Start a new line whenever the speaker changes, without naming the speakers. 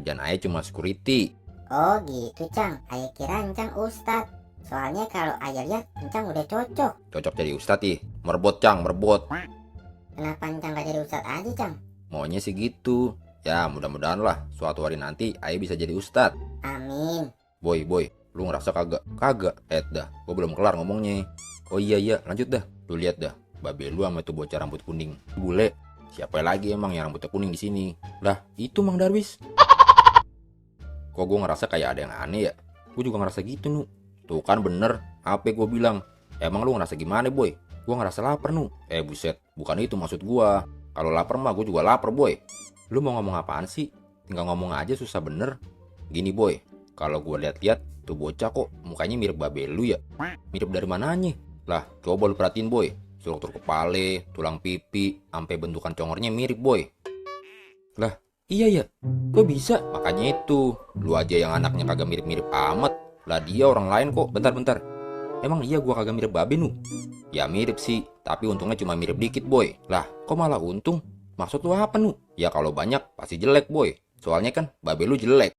Kerjaan Ae cuma security.
Oh gitu Cang, Ayah kira Cang Ustadz. Soalnya kalau Ayah lihat Cang udah cocok.
Cocok jadi ustadz ih. Merebot Cang, merebot.
Kenapa Cang gak jadi Ustadz aja Cang?
Maunya sih gitu. Ya mudah-mudahan lah suatu hari nanti Ae bisa jadi ustadz.
Amin.
Boy, lu ngerasa kagak? Kagak. Dah, gua belum kelar ngomongnya. Oh iya, lanjut dah. Lu lihat dah, babe lu sama itu bocah rambut kuning. Bule. Siapa lagi emang yang rambutnya kuning di sini? Lah, itu Mang Darwis. Kok gue ngerasa kayak ada yang aneh ya? Gue juga ngerasa gitu, Nu. Tuh kan bener, apa gue bilang? Emang lu ngerasa gimana, Boy? Gue ngerasa lapar, Nu. Buset, bukan itu maksud gue. Kalau lapar mah gue juga lapar, Boy. Lu mau ngomong apaan sih? Tinggal ngomong aja susah bener. Gini, Boy. Kalau gue lihat-lihat, tuh bocah kok mukanya mirip babe lu ya? Mirip dari mananya? Lah, coba lu perhatiin, Boy. Struktur kepala, tulang pipi, sampai bentukan congornya mirip, Boy. Lah, iya ya, kok bisa? Makanya itu, lu aja yang anaknya kagak mirip-mirip amat. Lah dia orang lain kok. Bentar. Emang iya gua kagak mirip babe, Nu? Ya mirip sih, tapi untungnya cuma mirip dikit, Boy. Lah, kok malah untung? Maksud lu apa, Nu? Ya kalau banyak pasti jelek, Boy. Soalnya kan babe lu jelek.